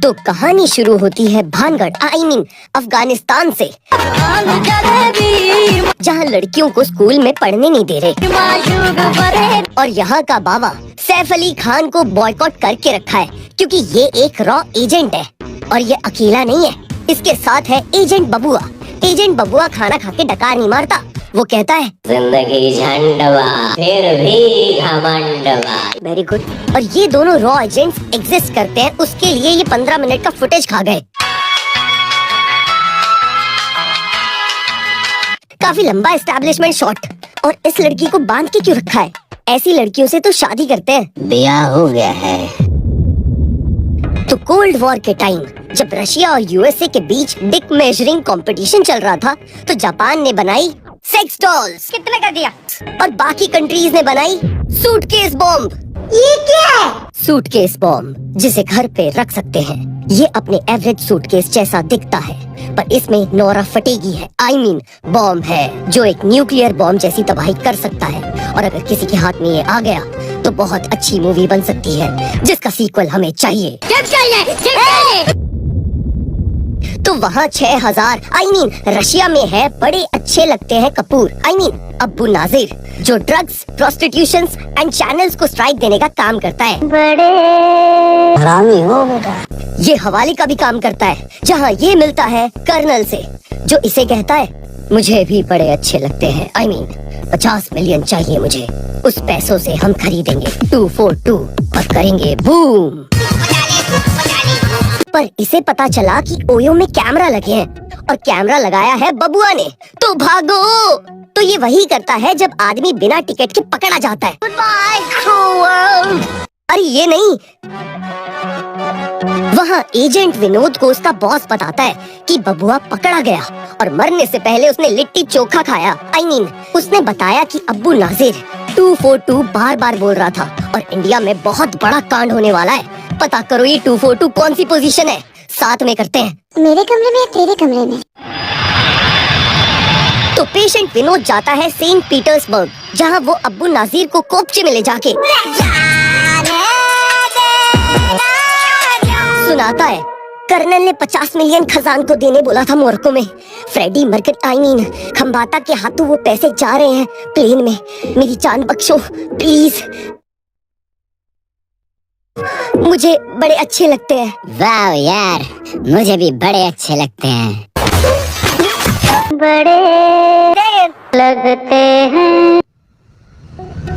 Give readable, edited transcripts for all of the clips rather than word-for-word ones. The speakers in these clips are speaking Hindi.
तो कहानी शुरू होती है भानगढ़ अफगानिस्तान से, जहाँ लड़कियों को स्कूल में पढ़ने नहीं दे रहे और यहाँ का बाबा सैफ अली खान को बॉयकॉट करके रखा है क्योंकि ये एक रॉ एजेंट है। और ये अकेला नहीं है, इसके साथ है एजेंट बबुआ। एजेंट बबुआ खाना खा के डकार नहीं मारता, वो कहता है जिंदगी झंडवा फिर भी घमंडवा। Very good. और ये दोनों रॉ एजेंट्स एग्जिस्ट करते हैं, उसके लिए ये 15 मिनट का फुटेज खा गए। काफी लंबा एस्टैब्लिशमेंट शॉट। और इस लड़की को बांध के क्यों रखा है? ऐसी लड़कियों से तो शादी करते हैं। ब्याह हो गया है। तो कोल्ड वॉर के टाइम जब रशिया और यूएसए के बीच डिक मेजरिंग कंपटीशन चल रहा था, तो जापान ने बनाई सेक्स डॉल्स। कितने का दिया? और बाकी कंट्रीज ने बनाई सूटकेस बॉम्ब। ये क्या है? सूटकेस बॉम्ब, जिसे घर पे रख सकते हैं। ये अपने एवरेज सूटकेस जैसा दिखता है, पर इसमें नोरा फटेगी है। बॉम्ब है जो एक न्यूक्लियर बॉम्ब जैसी तबाही कर सकता है। और अगर किसी के हाथ में ये आ गया तो बहुत अच्छी मूवी बन सकती है, जिसका सीक्वल हमें चाहिए। तो वहाँ 6000 रशिया में है बड़े अच्छे लगते हैं कपूर अब्बू नाजिर, जो ड्रग्स, प्रोस्टिट्यूशन एंड चैनल्स को स्ट्राइक देने का काम करता है। बड़े हरामी हो बेटा। ये हवाले का भी काम करता है, जहाँ ये मिलता है कर्नल से, जो इसे कहता है मुझे भी बड़े अच्छे लगते हैं 50 मिलियन चाहिए मुझे, उस पैसों से हम खरीदेंगे 242 और करेंगे बूम। पर इसे पता चला कि ओयो में कैमरा लगे हैं और कैमरा लगाया है बबुआ ने, तो भागो। तो ये वही करता है जब आदमी बिना टिकट के पकड़ा जाता है। अरे ये नहीं, वहाँ एजेंट विनोद को उसका बॉस बताता है कि बबुआ पकड़ा गया और मरने से पहले उसने लिट्टी चोखा खाया। उसने बताया कि अब्बू नाजिर 242 बार बार बोल रहा था और इंडिया में बहुत बड़ा कांड होने वाला है। पता करो ये 242 कौन सी पोजीशन है, साथ में करते हैं। मेरे कमरे में या तेरे कमरे में? तो पेशेंट विनोद जाता है सेंट पीटर्सबर्ग, जहाँ वो अब्बू नाजिर को कोपचे में ले जाके सुनाता है कर्नल ने 50 मिलियन खजान को देने बोला था मोरक्को में। फ्रेडी मर्कट खम्बाता के हाथों वो पैसे जा रहे हैं प्लेन में। मेरी जान बख्शो प्लीज, मुझे बड़े अच्छे लगते हैं। वाह यार, मुझे भी बड़े अच्छे लगते हैं। बड़े लगते हैं।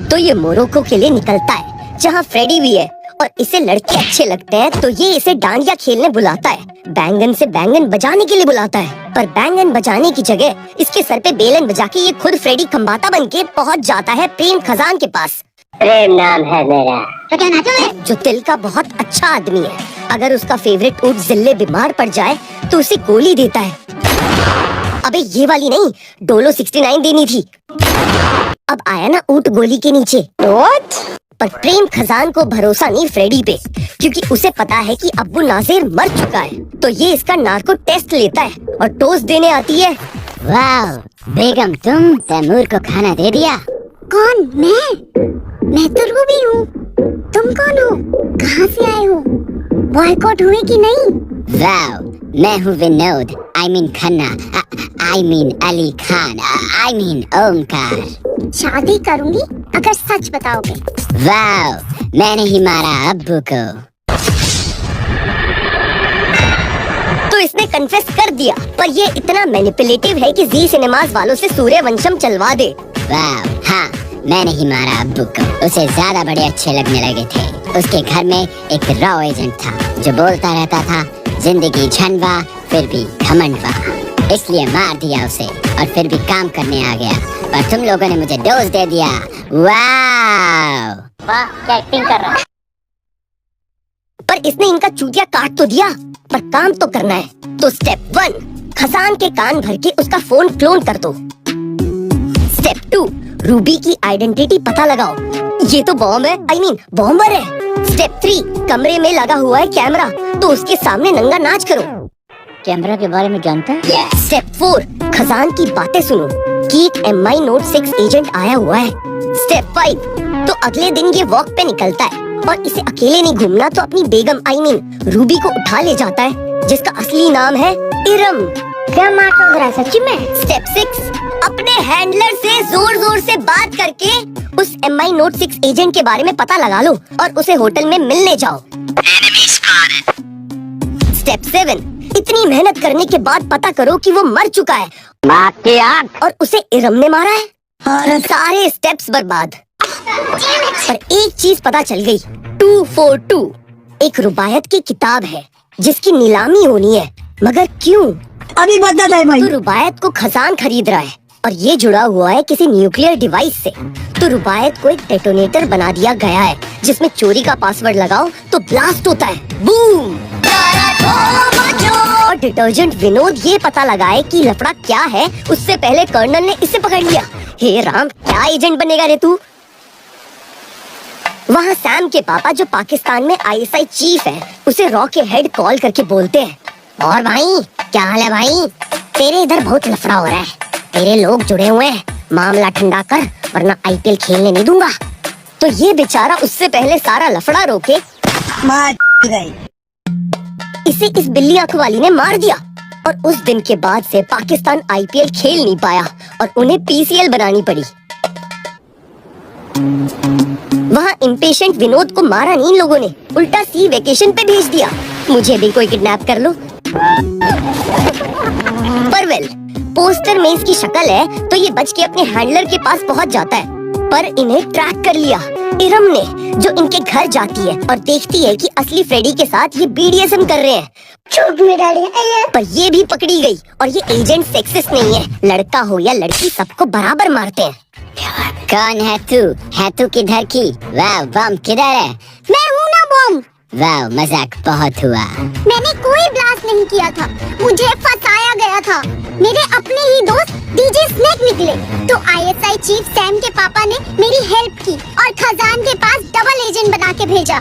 तो ये मोरक्को के लिए निकलता है, जहाँ फ्रेडी भी है और इसे लड़के अच्छे लगते हैं। तो ये इसे डांडिया खेलने बुलाता है, बैंगन से बैंगन बजाने के लिए बुलाता है। पर बैंगन बजाने की जगह इसके सर पे बेलन बजा के ये खुद फ्रेडी खम्बाता बन के पहुँच जाता है प्रेम खजान के पास। प्रेम नाम है मेरा। तो क्या नाचो है? जो दिल का बहुत अच्छा आदमी है। अगर उसका फेवरेट ऊँट जिल्ले बीमार पड़ जाए तो उसे गोली देता है। अबे ये वाली नहीं, डोलो 69 देनी थी। अब आया ना ऊँट गोली के नीचे। पर प्रेम खजान को भरोसा नहीं फ्रेडी पे, क्योंकि उसे पता है कि अब्बू नाजिर मर चुका है। तो ये इसका नार्को टेस्ट लेता है और डोज देने आती है। वाह बेगम, तुम तैमूर को खाना दे दिया। कौन? मैं तो रूबी हूँ। तुम कौन हो? कहाँ से आए हो? बॉयकॉट हुए कि नहीं? वाह, मैं हूँ विनोद खन्ना अली खान ओमकार। शादी करूंगी अगर सच बताओगे। वाह, मैंने ही मारा अब्बू को। तो इसने कन्फेस कर दिया, पर ये इतना मैनिपुलेटिव है कि जी सिनेमाज वालों से सूर्यवंशम चलवा दे। वाह, हाँ, मैंने ही मारा अब्बू को। उसे ज्यादा बड़े अच्छे लगने लगे थे। उसके घर में एक रॉ एजेंट था जो बोलता रहता था जिंदगी झंडवा फिर भी घमंडवा, इसलिए मार दिया उसे और फिर भी काम करने आ गया। पर तुम लोगों ने मुझे डोज दे दिया। वाह क्या एक्टिंग कर रहा है। पर इसने इनका चूतिया काट तो दिया, पर काम तो करना है। तो स्टेप 1, खजान के कान भर के उसका फोन क्लोन कर दो। स्टेप 2, रूबी की आइडेंटिटी पता लगाओ, ये तो बॉम्ब है बॉम्बर है। स्टेप 3, कमरे में लगा हुआ है कैमरा, तो उसके सामने नंगा नाच करो। कैमरा के बारे में जानता है? स्टेप 4, खजान की बातें सुनो कि एक MI नोट 6 एजेंट आया हुआ है। स्टेप 5, तो अगले दिन ये वॉक पे निकलता है और इसे अकेले नहीं घूमना तो अपनी बेगम आई मीन रूबी को उठा ले जाता है, जिसका असली नाम है इरम। क्या मार कर रहा है सच्ची में? स्टेप 6, अपने हैंडलर से जोर जोर से बात करके उस MI नोट 6 एजेंट के बारे में पता लगा लो और उसे होटल में मिलने जाओ। स्टेप 7, इतनी मेहनत करने के बाद पता करो कि वो मर चुका है और उसे इरम ने मारा है। और सारे स्टेप्स बर्बाद। पर एक चीज पता चल गई, 242 एक रुबायत की किताब है जिसकी नीलामी होनी है, मगर क्यों? अभी बता भाई। तो रुबायत को खजान खरीद रहा है और ये जुड़ा हुआ है किसी न्यूक्लियर डिवाइस से। तो रुबायत को एक डेटोनेटर बना दिया गया है जिसमें चोरी का पासवर्ड लगाओ तो ब्लास्ट होता है, बूम। और डिटर्जेंट विनोद ये पता लगाए कि लफड़ा क्या है उससे पहले कर्नल ने इसे पकड़ लिया। हे राम, क्या एजेंट बनेगा रे तू? वहाँ सैम के पापा जो पाकिस्तान में ISI चीफ है उसे रॉ के हेड कॉल करके बोलते हैं, और भाई क्या हाल है भाई? तेरे इधर बहुत लफड़ा हो रहा है, तेरे लोग जुड़े हुए हैं, मामला ठंडा कर वरना IPL खेलने नहीं दूंगा। तो ये बेचारा उससे पहले सारा लफड़ा रोके इसे इस बिल्ली आंख वाली ने मार दिया। और उस दिन के बाद से पाकिस्तान IPL खेल नहीं पाया और उन्हें PCL बनानी पड़ी। वहाँ इम्पेशेंट विनोद को मारा नहीं इन लोगों ने, उल्टा सी वेकेशन पे भेज दिया, मुझे भी कोई किडनैप कर लो। पर वेल, पोस्टर में इसकी शक्ल है तो ये बच के अपने हैंडलर के पास पहुँच जाता है, पर इन्हें ट्रैक कर लिया इरम ने, जो इनके घर जाती है और देखती है कि असली फ्रेडी के साथ ये BDSM कर रहे हैं। चुप में डालिए। पर ये भी पकड़ी गई और ये एजेंट सेक्सिस्ट नहीं है, लड़का हो या लड़की सबको बराबर मारते हैं। कौन है तू? है तू किधर की? वाह, बम किधर है? मैं हूँ ना बम। वाह, मजाक बहुत हुआ। मैंने कोई ब्लास्ट नहीं किया था, मुझे फंसाया गया था। मेरे अपने ही दोस्त DJ स्नेक निकले तो ISI चीफ सैम के पापा ने मेरी हेल्प की और खजान के पास डबल एजेंट बना के भेजा।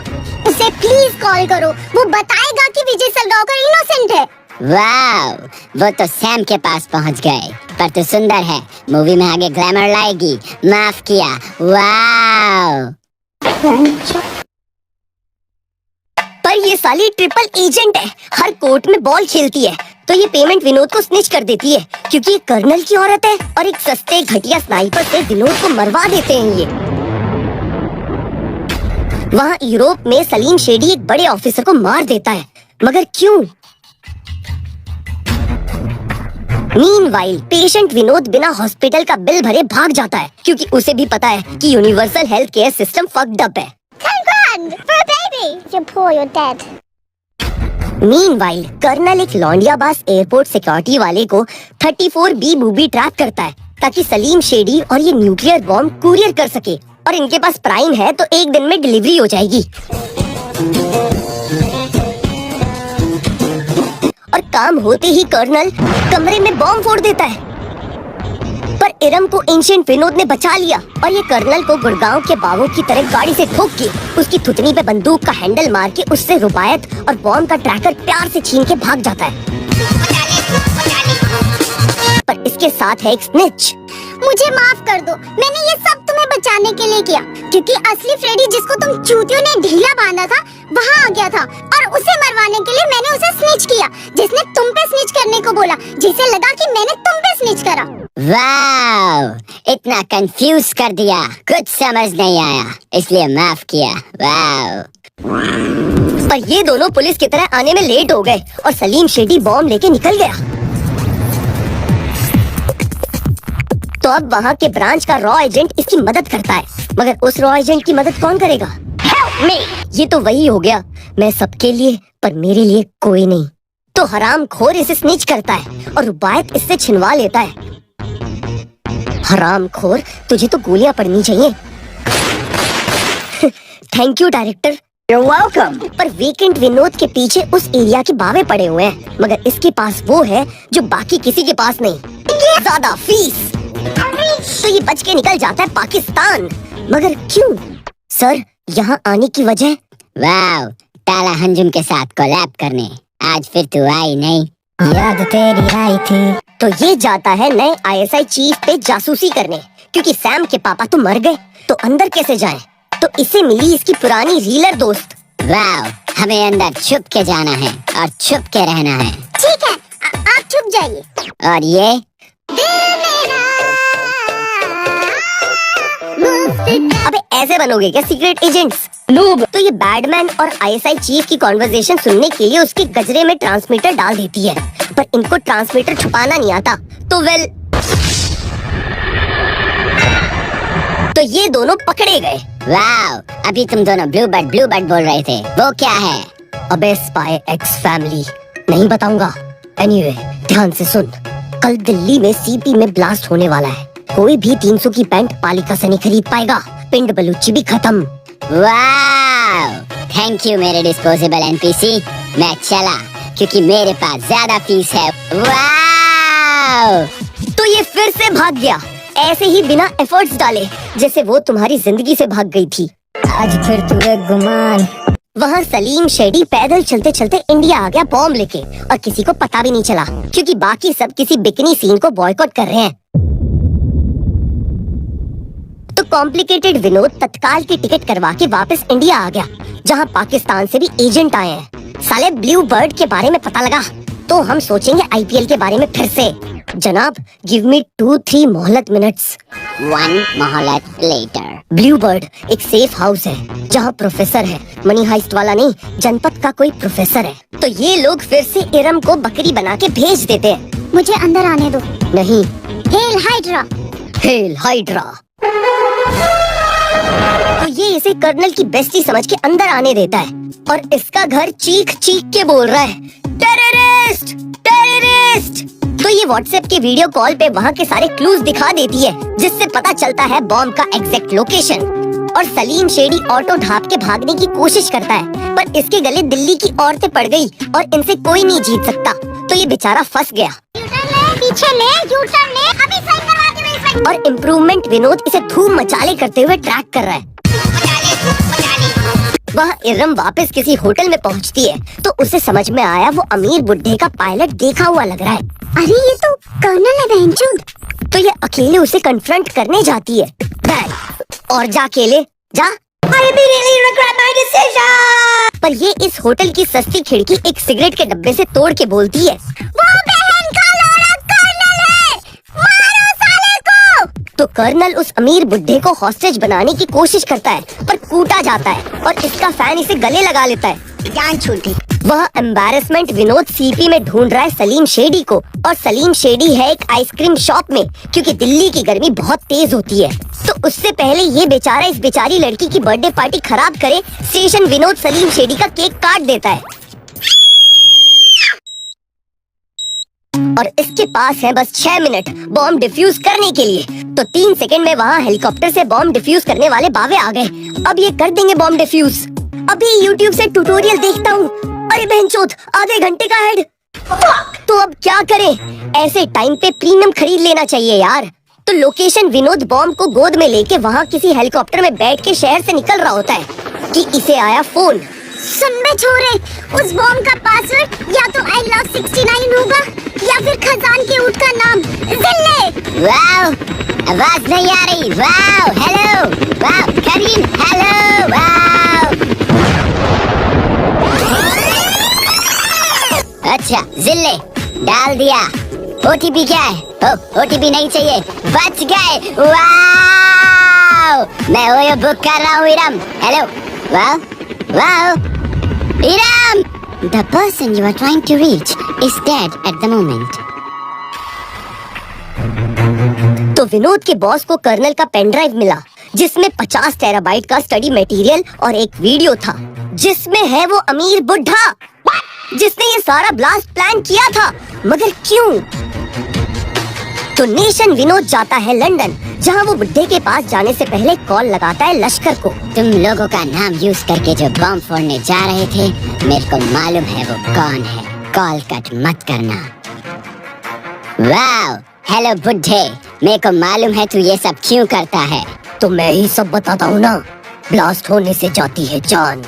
उसे प्लीज कॉल करो, वो बताएगा कि विजय सलगांवकर इनोसेंट है। वाह, वो तो सैम के पास पहुंच गए। पर तू सुंदर है, मूवी में आगे ग्लैमर लाएगी। माफ किया। वाह। पर ये साली ट्रिपल एजेंट है, हर कोर्ट में बॉल खेलती है, तो ये पेमेंट विनोद को स्निच कर देती है क्योंकि ये कर्नल की औरत है और एक सस्ते घटिया स्नाइपर से विनोद को मरवा देते हैं ये। वहाँ यूरोप में सलीम शेडी एक बड़े ऑफिसर को मार देता है, मगर क्यों? मीनवाइल पेशेंट विनोद बिना हॉस्पिटल का बिल भरे भाग जाता है क्योंकि उसे भी पता है कि universal health care system fucked up है। For a baby, you're poor, you're dead. Meanwhile colonel एक लौंडियाबाज एयरपोर्ट सिक्योरिटी वाले को 34B बूबी ट्रैक करता है ताकि सलीम शेडी और ये न्यूक्लियर बॉम्ब कुरियर कर सके, और इनके पास प्राइम है तो एक दिन में डिलीवरी हो जाएगी। और काम होते ही कर्नल कमरे में बॉम्ब फोड़ देता है, पर इरम को एंशिएंट विनोद ने बचा लिया और ये कर्नल को गुड़गांव के बाबू की तरह गाड़ी से ठोक के उसकी थुतनी पे बंदूक का हैंडल मार के उससे रुबायत और बॉम्ब का ट्रैकर प्यार से छीन के भाग जाता है। पर इसके साथ है एक स्निच। मुझे माफ कर दो, मैंने ये सब तुम्हें बचाने के लिए किया क्योंकि असली फ्रेडी जिसको तुम चूतियों ने ढीला बांधा था वहाँ आ गया था और उसे मरवाने के लिए मैंने उसे स्निच किया, जिसने तुम पे स्निच करने को बोला, जिसे लगा कि मैंने तुम पे स्निच करा। वाह, इतना कंफ्यूज कर दिया, कुछ समझ नहीं आया, इसलिए माफ किया। वाह। पर ये दोनों पुलिस की तरह आने में लेट हो गए और सलीम शेडी बॉम्ब लेके निकल गया। तो अब वहाँ के ब्रांच का रॉ एजेंट इसकी मदद करता है, मगर उस रॉ एजेंट की मदद कौन करेगा? Help me! ये तो वही हो गया, मैं सबके लिए पर मेरे लिए कोई नहीं। तो हराम खोर इसे स्निच करता है और रुबायत इससे छिनवा लेता है। हराम खोर, तुझे तो गोलियां पड़नी चाहिए। Thank you director. You're welcome. पर वीकेंड विनोद के पीछे उस एरिया के बावे पड़े हुए हैं, मगर इसके पास वो है जो बाकी किसी के पास नहीं, ज्यादा फीस। तो ये बच के निकल जाता है पाकिस्तान, मगर क्यों? सर, यहाँ आने की वजह? वाह, ताला हंजुम के साथ कोलैब करने। आज फिर तू आई नहीं, याद तेरी आई थी। तो ये जाता है नए ISI चीफ पे जासूसी करने, क्योंकि सैम के पापा तो मर गए, तो अंदर कैसे जाएं? तो इसे मिली इसकी पुरानी रीलर दोस्त। वाव, हमें अंदर छुप के जाना है और छुप के रहना है। ठीक है, आप छुप जाइए। और ये अबे ऐसे बनोगे क्या सीक्रेट एजेंट्स? नूब। तो ये बैडमैन और आईएसआई चीफ की कॉन्वर्सेशन सुनने के लिए उसके गजरे में ट्रांसमीटर डाल देती है, पर इनको ट्रांसमीटर छुपाना नहीं आता। तो वेल, तो ये दोनों पकड़े गए। वाव, अभी तुम दोनों ब्लू बर्ड बोल रहे थे, वो क्या है? अबे स्पाई एक्स फैमिली, नहीं बताऊंगा। एनीवे, ध्यान से सुन। कल दिल्ली में सीपी में ब्लास्ट होने वाला है। कोई भी 300 की पैंट पालिका से नहीं खरीद पाएगा। पिंड बलूची भी खत्म। वाव, थैंक यू मेरे डिस्पोजेबल एनपीसी। मैं चला क्योंकि मेरे पास ज्यादा फीस है। वाव! तो ये फिर से भाग गया, ऐसे ही बिना एफर्ट्स डाले, जैसे वो तुम्हारी जिंदगी से भाग गई थी। आज फिर तुझे गुमान। वहाँ सलीम शेडी पैदल चलते चलते इंडिया आ गया बॉम्ब लेके, और किसी को पता भी नहीं चला क्योंकि बाकी सब किसी बिकनी सीन को बॉयकॉट कर रहे हैं। तो कॉम्प्लिकेटेड विनोद तत्काल की टिकट करवा के वापस इंडिया आ गया, जहाँ पाकिस्तान से भी एजेंट आए हैं। साले ब्लू बर्ड के बारे में पता लगा, तो हम सोचेंगे आईपीएल के बारे में फिर से। जनाब, गिव मी 2-3 मोहलत मिनट्स। 1 मोहलत लेटर। ब्लू बर्ड एक सेफ हाउस है जहाँ प्रोफेसर है, मनी हाइस्ट वाला नहीं, जनपद का कोई प्रोफेसर है। तो ये लोग फिर से इरम को बकरी बना के भेज देते हैं। मुझे अंदर आने दो। नहीं, हेल हाइड्रा। Hello hydra. तो ये इसे कर्नल की बेस्टी समझ के अंदर आने देता है, और इसका घर चीख चीख के बोल रहा है, टेररिस्ट टेररिस्ट। तो ये व्हाट्सएप के वीडियो कॉल पे वहाँ के सारे क्लूज दिखा देती है, जिससे पता चलता है बॉम्ब का एग्जैक्ट लोकेशन। और सलीम शेडी ऑटो ढाप के भागने की कोशिश करता है, पर इसके गले दिल्ली की औरतें पड़ गई और इनसे कोई नहीं जीत सकता। तो ये बेचारा फंस गया। पीछे ले, यूटर्न ले, अभी सही करवा के मैं सही। और इम्प्रूवमेंट विनोद इसे धूम मचाले करते हुए ट्रैक कर रहा है। वह इरम वापस किसी होटल में पहुंचती है, तो उसे समझ में आया वो अमीर बुड्ढे का पायलट देखा हुआ लग रहा है। अरे ये तो कर्नल है बहनचोद। तो ये अकेले उसे कन्फ्रंट करने जाती है। और जा अकेले जा। I really regret my decision। पर ये इस होटल की सस्ती खिड़की एक सिगरेट के डब्बे से तोड़ के बोलती है, वो बहन का लौड़ा कर्नल है, मारो साले को। तो कर्नल उस अमीर बुड्ढे को हॉस्टेज बनाने की कोशिश करता है, पर कूटा जाता है और इसका फैन इसे गले लगा लेता है। जान छूटी। वह एम्बैरेसमेंट विनोद सीपी में ढूंढ रहा है सलीम शेडी को, और सलीम शेडी है एक आइसक्रीम शॉप में, क्योंकि दिल्ली की गर्मी बहुत तेज होती है। तो उससे पहले ये बेचारा इस बेचारी लड़की की बर्थडे पार्टी खराब करे, स्टेशन विनोद सलीम शेडी का केक काट देता है। और इसके पास है बस 6 मिनट बॉम्ब डिफ्यूज करने के लिए। तो 3 सेकंड में वहाँ हेलीकॉप्टर से बॉम्ब डिफ्यूज करने वाले बावे आ गए। अब ये कर देंगे बॉम्ब डिफ्यूज। अभी YouTube से ट्यूटोरियल देखता हूँ। अरे बहनचोद, आधे घंटे का हेड। तो अब क्या करें? ऐसे टाइम पे प्रीमियम खरीद लेना चाहिए यार। तो लोकेशन विनोद बॉम्ब को गोद में लेके वहाँ किसी हेलीकॉप्टर में बैठ के शहर से निकल रहा होता है कि इसे आया फोन। सुन बे छोरे, उस बॉम्ब का पासवर्ड या तो I love 69 होगा या फिर खजान के ऊँट का नाम जिल्ले। वाव, आवाज नहीं आ रही। वाव, हेलो, वाव, करीम, हेलो, वाव। अच्छा, जिल्ले डाल दिया। ओटीपी क्या है? ओटीपी नहीं चाहिए, बच गए। वाव, मैं ओयो बुक कर रहा हूँ Iram. Hello, wow, wow, Iram. The person you are trying to reach is dead at the moment. तो विनोद के बॉस को कर्नल का पेन ड्राइव मिला, जिसमें 50 टेराबाइट का स्टडी मटेरियल और एक वीडियो था, जिसमें है वो अमीर बुड्ढा जिसने ये सारा ब्लास्ट प्लान किया था। मगर क्यों? तो नेशन विनोद जाता है लंदन, जहाँ वो बुड्ढे के पास जाने से पहले कॉल लगाता है लश्कर को। तुम लोगों का नाम यूज करके जो बम फोड़ने जा रहे थे, मेरे को मालूम है वो कौन है। कॉल कट मत करना। वाव, हेलो बुड्ढे, मेरे को मालूम है तू ये सब क्यों करता है। तो मैं ही सब बताता हूँ ना। ब्लास्ट होने से जाती है जान,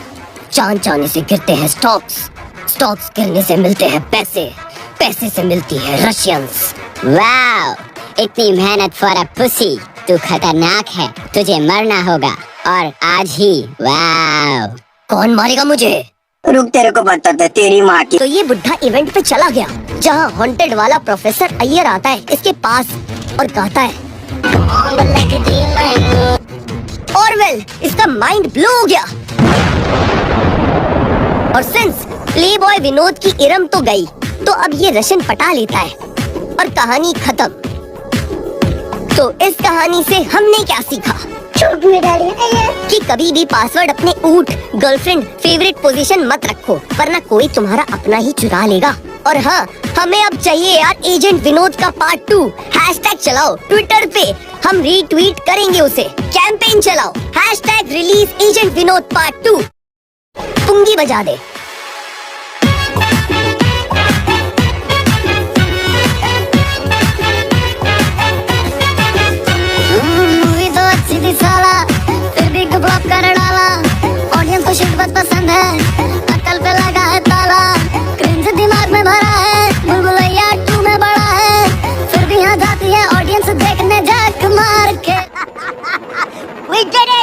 जान जाने से गिरते हैं स्टॉक्स, स्टॉक्स गिरने से मिलते हैं पैसे, पैसे से मिलती है रशियंस। वाव, इतनी मेहनत फॉर अ पुसी। तू खतरनाक है, तुझे मरना होगा और आज ही। वाव। कौन मारेगा मुझे? रुक, तेरे को बताते तेरी माँ की। तो ये बुढ़ा इवेंट पे चला गया जहाँ हॉन्टेड वाला प्रोफेसर अय्यर आता है इसके पास और कहता है ऑरवेल, इसका माइंड ब्लो हो गया। और सिंस प्लेबॉय विनोद की इरम तो गई, तो अब ये रशन पटा लेता है और कहानी खत्म। तो इस कहानी से हमने क्या सीखा? कि कभी भी पासवर्ड अपने ऊँट, गर्लफ्रेंड, फेवरेट पोजीशन मत रखो, वरना कोई तुम्हारा अपना ही चुरा लेगा। और हाँ, हमें अब चाहिए यार एजेंट विनोद का पार्ट 2। हैशटैग चलाओ ट्विटर पे, हम रीट्वीट करेंगे उसे। कैंपेन चलाओ, hashtag release agent Vinod part 2। पुंगी बजा दे। मूवी तो अच्छी थी साला, फिर भी फ्लॉप कर डाला। ऑडियंस को शिट बहुत पसंद है, अक्ल पे लगा है ताला। क्रिंज दिमाग में भरा है, बुलबुलैया 2 में बड़ा है। फिर भी यहाँ जाती है ऑडियंस देखने जाक मार के। We did it!